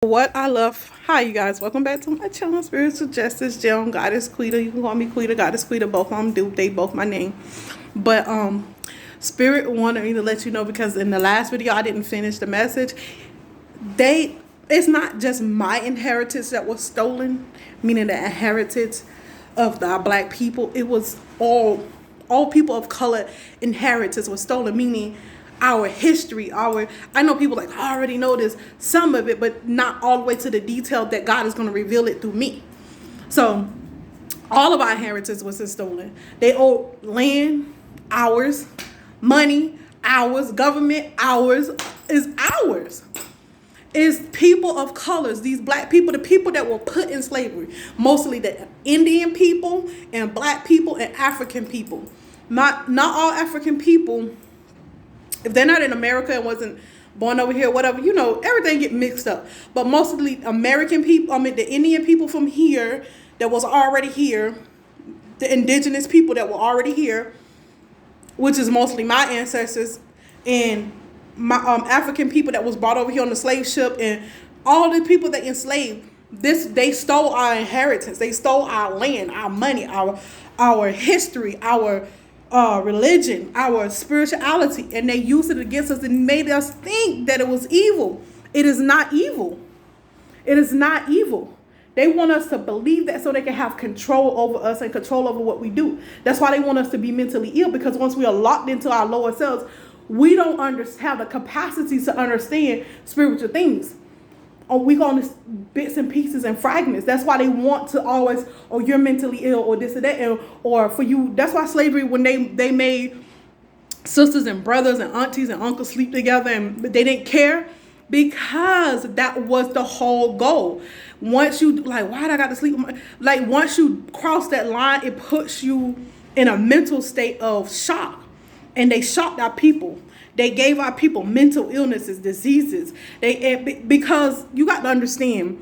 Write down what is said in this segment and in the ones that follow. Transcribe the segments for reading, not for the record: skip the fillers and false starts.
What I love. Hi, you guys. Welcome back to my channel, Spiritual Justice Joan, Goddess Quita. You can call me Quita, Goddess Quita. Both of them do. They both my name. But Spirit wanted me to let you know because in the last video I didn't finish the message. It's not just my inheritance that was stolen, meaning the inheritance of the black people. It was all people of color inheritance was stolen, meaning our history, I know people like, I already know this, some of it, but not all the way to the detail that God is going to reveal it through me. So all of our inheritance was stolen. They owe land, ours, money, ours, government, ours, is ours. Is people of colors, these black people, the people that were put in slavery, mostly the Indian people and black people and African people. Not all African people, if they're not in America and wasn't born over here, whatever, everything get mixed up. But mostly American people, the Indian people from here that was already here, the indigenous people that were already here, which is mostly my ancestors, and my African people that was brought over here on the slave ship, and all the people that enslaved. They stole our inheritance. They stole our land, our money, our history, our religion, our spirituality, and they used it against us and made us think that it was evil. It is not evil. It is not evil. They want us to believe that so they can have control over us and control over what we do. That's why they want us to be mentally ill, because once we are locked into our lower selves, we don't have the capacity to understand spiritual things. Or we go on this bits and pieces and fragments. That's why they want to always, you're mentally ill, or this or that, or for you. That's why slavery, when they made sisters and brothers and aunties and uncles sleep together, and they didn't care, because that was the whole goal. Once you why'd I got to sleep with once you cross that line, it puts you in a mental state of shock. And they shocked our people. They gave our people mental illnesses, diseases. Because you got to understand,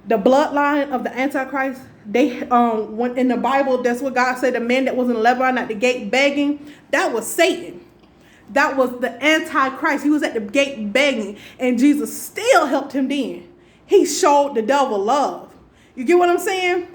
the bloodline of the Antichrist, when in the Bible, that's what God said, the man that was in Lebanon at the gate begging, that was Satan. That was the Antichrist. He was at the gate begging, and Jesus still helped him then. He showed the devil love. You get what I'm saying?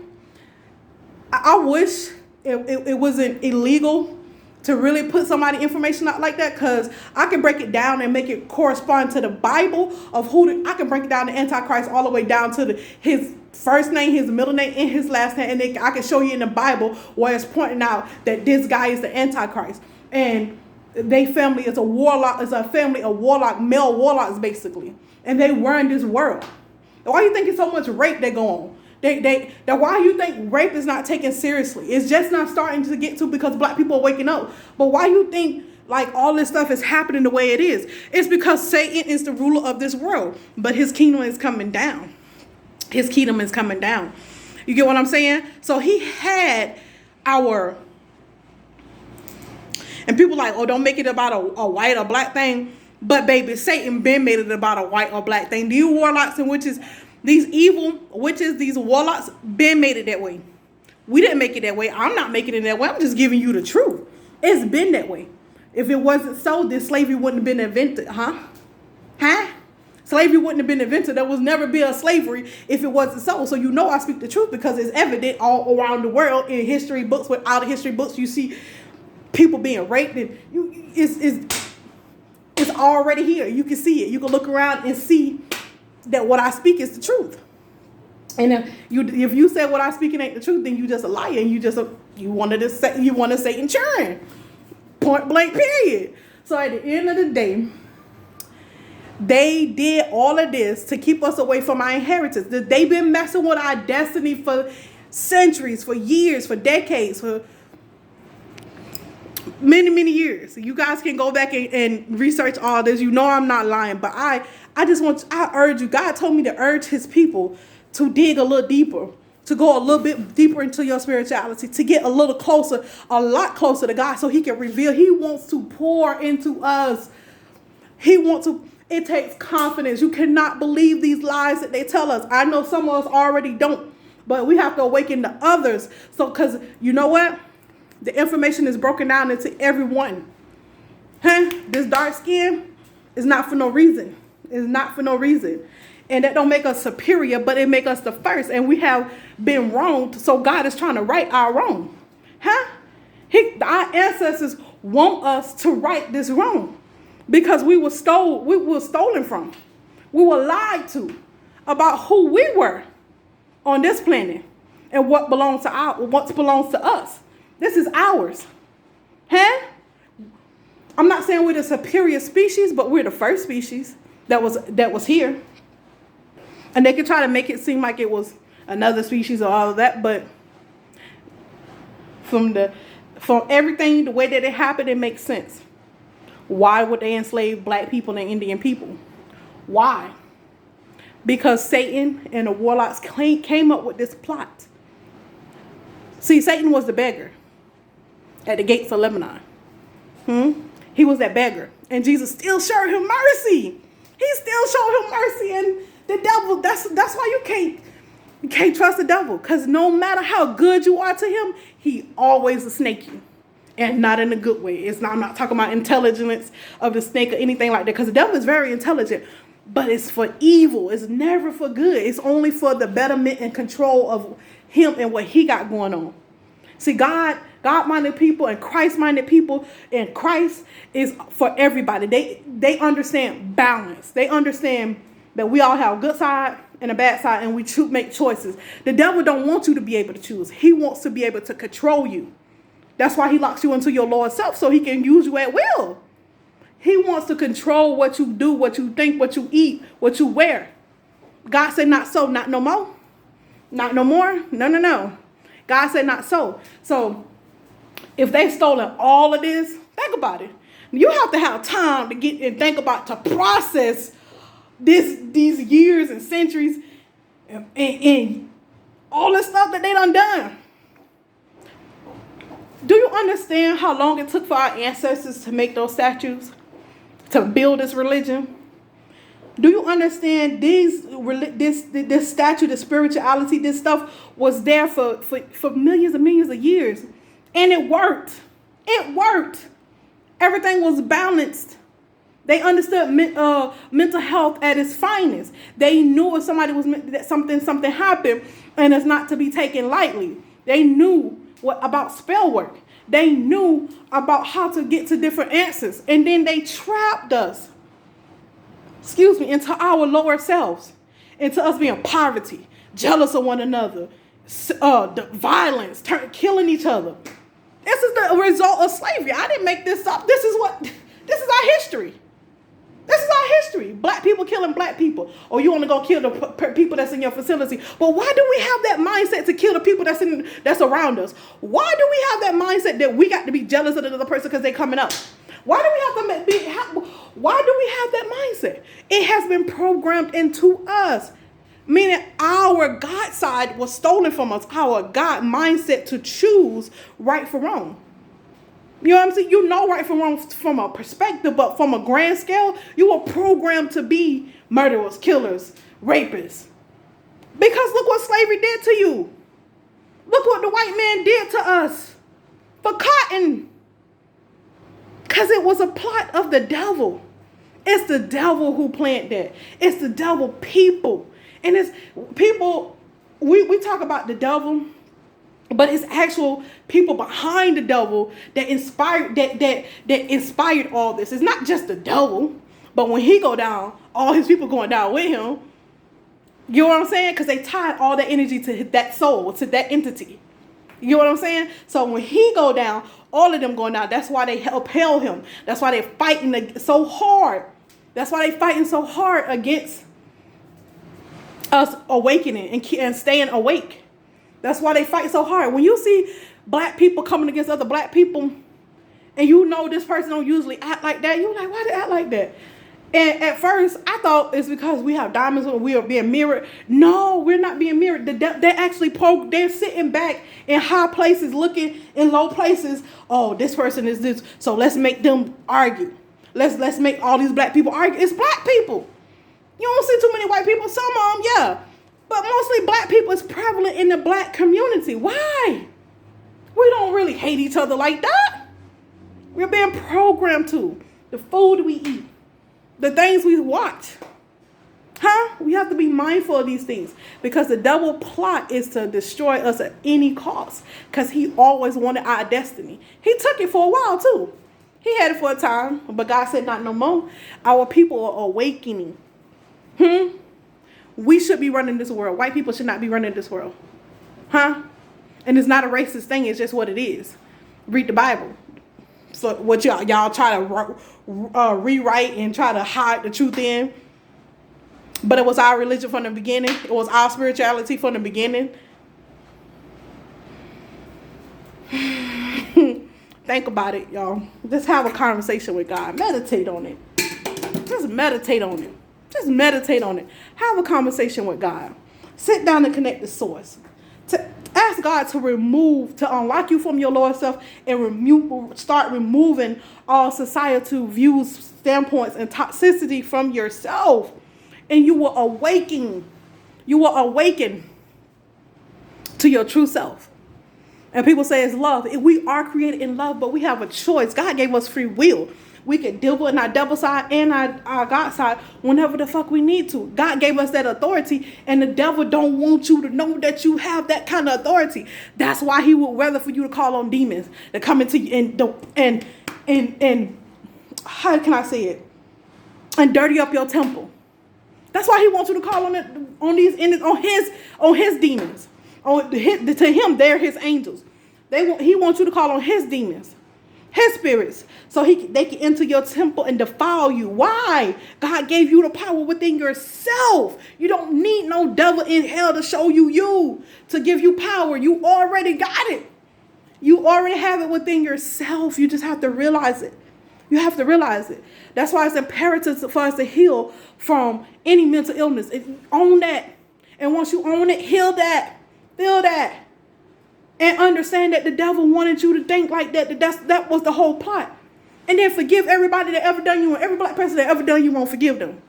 I wish it wasn't illegal to really put somebody information out like that, because I can break it down and make it correspond to the Bible of I can break it down to Antichrist all the way down to his first name, his middle name, and his last name, and I can show you in the Bible where it's pointing out that this guy is the Antichrist, and their family is a warlock, is a family of male warlocks basically, and they run this world. Why do you think it's so much rape that go on? Why you think rape is not taken seriously? It's just not starting to get to, because black people are waking up. But why you think all this stuff is happening the way it is? It's because Satan is the ruler of this world, but his kingdom is coming down. His kingdom is coming down. You get what I'm saying? So he had and people don't make it about a white or black thing. But baby, Satan been made it about a white or black thing. These warlocks and witches, these evil witches, these warlocks, been made it that way. We didn't make it that way. I'm not making it that way. I'm just giving you the truth. It's been that way. If it wasn't so, this slavery wouldn't have been invented, huh? Slavery wouldn't have been invented. There was never be a slavery if it wasn't so. So I speak the truth, because it's evident all around the world in history books. With all the history books, you see people being raped, and it's already here. You can see it. You can look around and see that what I speak is the truth. And if you said what I speak ain't the truth, then you just a liar, and you want to Satan churn. Point blank period. So at the end of the day, they did all of this to keep us away from our inheritance. They've been messing with our destiny for centuries, for years, for decades, for many, many years. You guys can go back and research all this. I'm not lying, but I urge you. God told me to urge his people to dig a little deeper, to go a little bit deeper into your spirituality, to get a lot closer to God, so he can reveal. He wants to pour into us. It takes confidence. You cannot believe these lies that they tell us. I know some of us already don't, but we have to awaken the others. So, because you know what? The information is broken down into everyone. This dark skin is not for no reason. It's not for no reason. And that don't make us superior, but it make us the first. And we have been wronged, so God is trying to right our wrong. Huh? Our ancestors want us to right this wrong because we were stolen from. We were lied to about who we were on this planet and what belongs to us. This is ours. Huh? I'm not saying we're the superior species, but we're the first species that was here. And they could try to make it seem like it was another species or all of that, but from everything, the way that it happened, it makes sense. Why would they enslave black people and Indian people? Why? Because Satan and the warlocks came up with this plot. See, Satan was the beggar at the gates of Lebanon. He was that beggar. And Jesus still showed him mercy. He still showed him mercy. And the devil, that's why you can't trust the devil. Because no matter how good you are to him, he always will snake you. And not in a good way. I'm not talking about intelligence of the snake or anything like that. Because the devil is very intelligent. But it's for evil. It's never for good. It's only for the betterment and control of him and what he got going on. See, God-minded people and Christ-minded people, and Christ is for everybody. They understand balance. They understand that we all have a good side and a bad side, and we make choices. The devil don't want you to be able to choose. He wants to be able to control you. That's why he locks you into your lower self, so he can use you at will. He wants to control what you do, what you think, what you eat, what you wear. God said not so, not no more. Not no more. No. God said not so. So if they've stolen all of this, think about it. You have to have time to get and think about, to process these years and centuries and all this stuff that they done. Do you understand how long it took for our ancestors to make those statues, to build this religion? Do you understand this statue, the spirituality, this stuff was there for millions and millions of years? And it worked. It worked. Everything was balanced. They understood mental health at its finest. They knew if somebody was that something happened and it's not to be taken lightly. They knew about spell work. They knew about how to get to different answers. And then they trapped us, into our lower selves, into us being poverty, jealous of one another, the violence, killing each other. This is the result of slavery. I didn't make this up. This is our history. This is our history. Black people killing black people. Or you want to go kill the people that's in your facility. But why do we have that mindset to kill the people that's around us? Why do we have that mindset that we got to be jealous of another person because they coming up? Why do we have that mindset? It has been programmed into us. Meaning our God side was stolen from us. Our God mindset to choose right from wrong. You know what I'm saying? You know right from wrong from a perspective, but from a grand scale, you were programmed to be murderers, killers, rapists. Because look what slavery did to you. Look what the white man did to us for cotton. Because it was a plot of the devil. It's the devil who planted that. It's the devil people. And it's people, we talk about the devil, but it's actual people behind the devil that inspired all this. It's not just the devil, but when he go down, all his people going down with him. You know what I'm saying? Because they tied all that energy to that soul, to that entity. You know what I'm saying? So when he go down, all of them going down. That's why they upheld him. That's why they're fighting so hard. That's why they're fighting so hard against us awakening and staying awake. That's why they fight so hard. When you see black people coming against other black people, and you know this person don't usually act like that, you're like, why do they act like that? And at first, I thought it's because we have diamonds and we are being mirrored. No, we're not being mirrored. They're actually they're sitting back in high places, looking in low places. Oh, this person is this, so let's make them argue. Let's make all these black people argue. It's black people. You don't see too many white people. Some of them, yeah. But mostly black people is prevalent in the black community. Why? We don't really hate each other like that. We're being programmed to. The food we eat. The things we watch. Huh? We have to be mindful of these things because the devil plot is to destroy us at any cost because he always wanted our destiny. He took it for a while too. He had it for a time, but God said not no more. Our people are awakening. We should be running this world. White people should not be running this world. And it's not a racist thing. It's just what it is. Read the Bible. So what y'all try to rewrite and try to hide the truth in. But it was our religion from the beginning. It was our spirituality from the beginning. Think about it, y'all. Just have a conversation with God. Meditate on it. Just meditate on it. Just meditate on it. Have a conversation with God. Sit down and connect the source. Ask God to unlock you from your lower self and start removing all societal views, standpoints, and toxicity from yourself. And you will awaken. You will awaken to your true self. And people say it's love. We are created in love, but we have a choice. God gave us free will. We can deal in our devil side and our God side whenever the fuck we need to. God gave us that authority, and the devil don't want you to know that you have that kind of authority. That's why he would rather for you to call on demons to come into you and how can I say it? And dirty up your temple. That's why he wants you to call on his demons. To him, they're his angels. He wants you to call on his demons, his spirits, so they can enter your temple and defile you. Why? God gave you the power within yourself. You don't need no devil in hell to show you, to give you power. You already got it. You already have it within yourself. You just have to realize it. You have to realize it. That's why it's imperative for us to heal from any mental illness. Own that. And once you own it, heal that. Feel that. And understand that the devil wanted you to think like that. That was the whole plot. And then forgive everybody that ever done you wrong. Every black person that ever done you wrong, forgive them.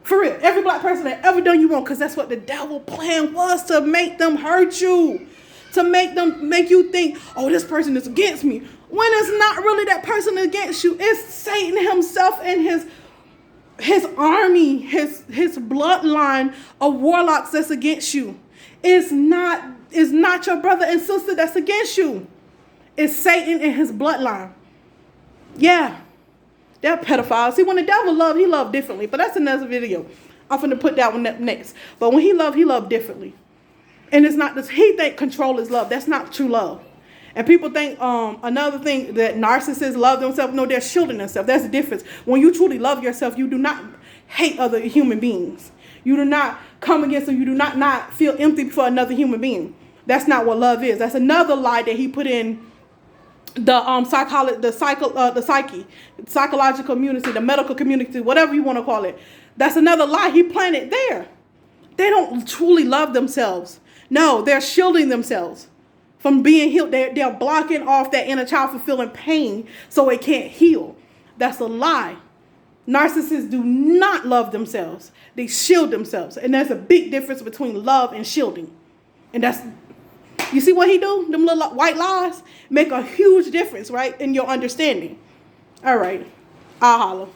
For real. Every black person that ever done you wrong. Because that's what the devil plan was, to make them hurt you. To make you think, oh, this person is against me. When it's not really that person against you. It's Satan himself and his army, his bloodline of warlocks that's against you. It's not your brother and sister that's against you. It's Satan and his bloodline. Yeah. They're pedophiles. See, when the devil loves, he loves differently. But that's another video. I'm going to put that one up next. But when he loves differently. And it's not this, he think control is love. That's not true love. And people think another thing, that narcissists love themselves. No, they're shielding themselves. That's the difference. When you truly love yourself, you do not hate other human beings. You do not come against them. You do not feel empty for another human being. That's not what love is. That's another lie that he put in the psychological community, the medical community, whatever you want to call it. That's another lie he planted there. They don't truly love themselves. No, they're shielding themselves from being healed. They're blocking off that inner child from feeling pain so it can't heal. That's a lie. Narcissists do not love themselves. They shield themselves. And there's a big difference between love and shielding. And that's, you see what he do? Them little white lies make a huge difference, right? In your understanding. All right. I'll holler.